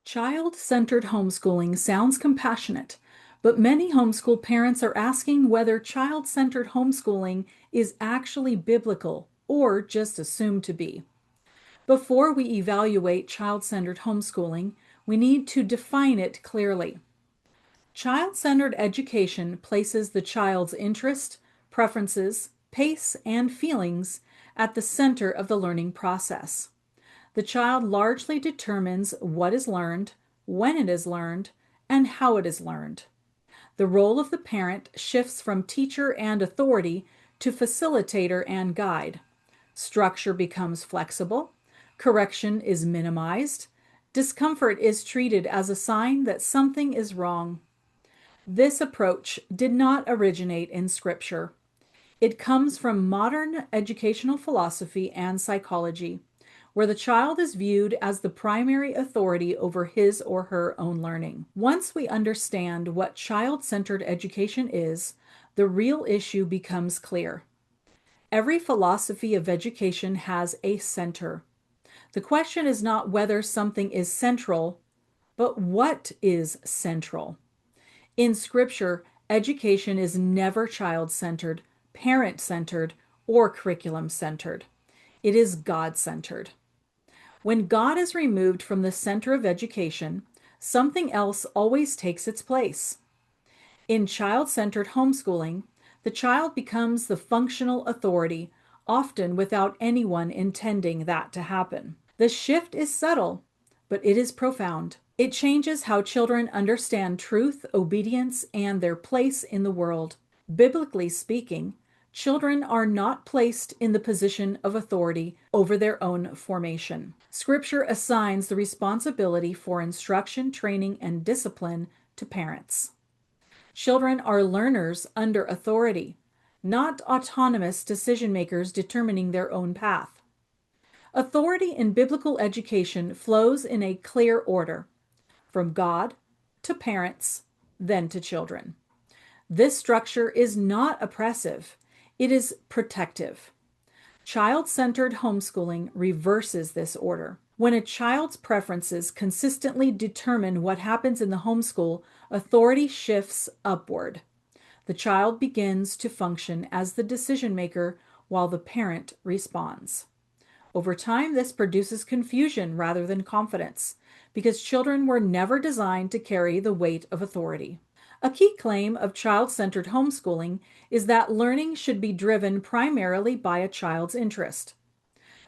Child-centered homeschooling sounds compassionate, but many homeschool parents are asking whether child-centered homeschooling is actually biblical or just assumed to be. Before we evaluate child-centered homeschooling, we need to define it clearly. Child-centered education places the child's interest, preferences, pace, and feelings at the center of the learning process. The child largely determines what is learned, when it is learned, and how it is learned. The role of the parent shifts from teacher and authority to facilitator and guide. Structure becomes flexible, correction is minimized, discomfort is treated as a sign that something is wrong. This approach did not originate in Scripture. It comes from modern educational philosophy and psychology, where the child is viewed as the primary authority over his or her own learning. Once we understand what child-centered education is, the real issue becomes clear. Every philosophy of education has a center. The question is not whether something is central, but what is central. In Scripture, education is never child-centered, parent-centered, or curriculum-centered. It is God-centered. When God is removed from the center of education, something else always takes its place. In child-centered homeschooling, the child becomes the functional authority, often without anyone intending that to happen. The shift is subtle, but it is profound. It changes how children understand truth, obedience, and their place in the world. Biblically speaking, children are not placed in the position of authority over their own formation. Scripture assigns the responsibility for instruction, training, and discipline to parents. Children are learners under authority, not autonomous decision makers determining their own path. Authority in biblical education flows in a clear order, from God to parents, then to children. This structure is not oppressive, it is protective. Child-centered homeschooling reverses this order. When a child's preferences consistently determine what happens in the homeschool, authority shifts upward. The child begins to function as the decision maker while the parent responds. Over time, this produces confusion rather than confidence, because children were never designed to carry the weight of authority. A key claim of child-centered homeschooling is that learning should be driven primarily by a child's interest.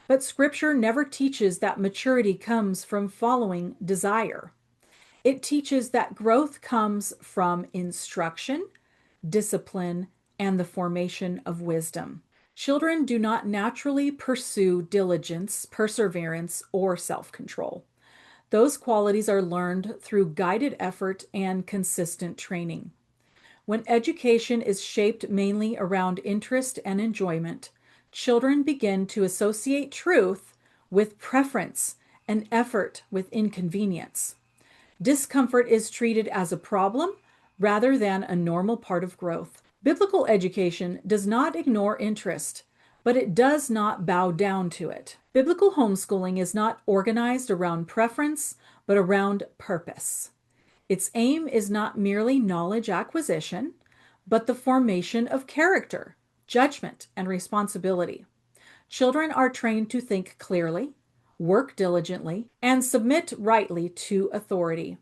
But Scripture never teaches that maturity comes from following desire. It teaches that growth comes from instruction, discipline, and the formation of wisdom. Children do not naturally pursue diligence, perseverance, or self-control. Those qualities are learned through guided effort and consistent training. When education is shaped mainly around interest and enjoyment, children begin to associate truth with preference and effort with inconvenience. Discomfort is treated as a problem rather than a normal part of growth. Biblical education does not ignore interest, but it does not bow down to it. Biblical homeschooling is not organized around preference, but around purpose. Its aim is not merely knowledge acquisition, but the formation of character, judgment, and responsibility. Children are trained to think clearly, work diligently, and submit rightly to authority.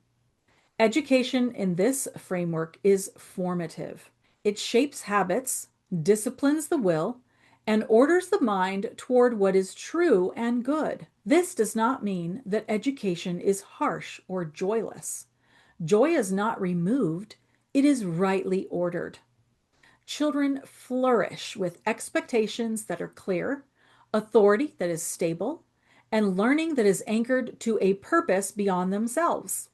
Education in this framework is formative. It shapes habits, disciplines the will, and orders the mind toward what is true and good. This does not mean that education is harsh or joyless. Joy is not removed, it is rightly ordered. Children flourish with expectations that are clear, authority that is stable, and learning that is anchored to a purpose beyond themselves.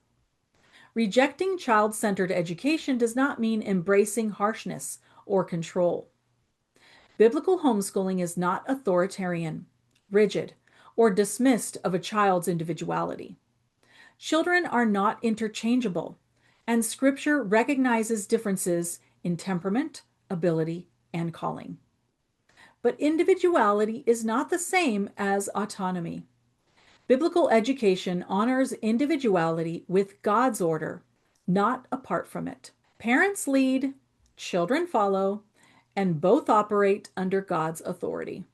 Rejecting child-centered education does not mean embracing harshness or control. Biblical homeschooling is not authoritarian, rigid, or dismissed of a child's individuality. Children are not interchangeable, and Scripture recognizes differences in temperament, ability, and calling. But individuality is not the same as autonomy. Biblical education honors individuality with God's order, not apart from it. Parents lead, children follow, and both operate under God's authority.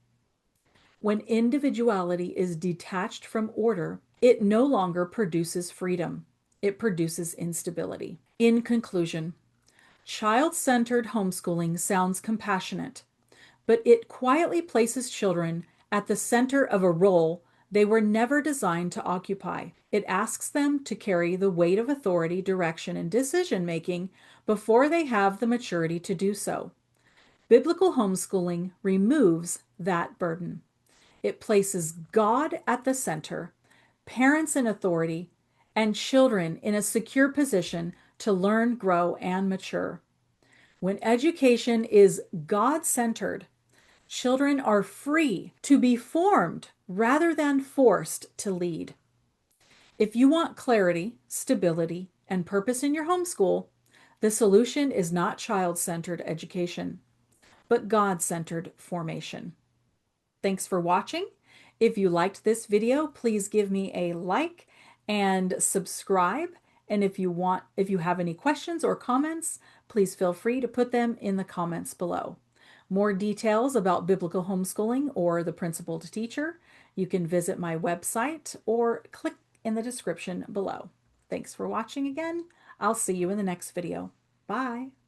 When individuality is detached from order, it no longer produces freedom. It produces instability. In conclusion, child-centered homeschooling sounds compassionate, but it quietly places children at the center of a role they were never designed to occupy. It asks them to carry the weight of authority, direction, and decision making before they have the maturity to do so. Biblical homeschooling removes that burden. It places God at the center, parents in authority, and children in a secure position to learn, grow, and mature. When education is God-centered, children are free to be formed rather than forced to lead. If you want clarity, stability, and purpose in your homeschool, the solution is not child-centered education, but God-centered formation. Thanks for watching. If you liked this video, please give me a like and subscribe. And if you have any questions or comments, please feel free to put them in the comments below. More details about biblical homeschooling or the principal to teacher, you can visit my website or click in the description below. Thanks for watching again. I'll see you in the next video. Bye.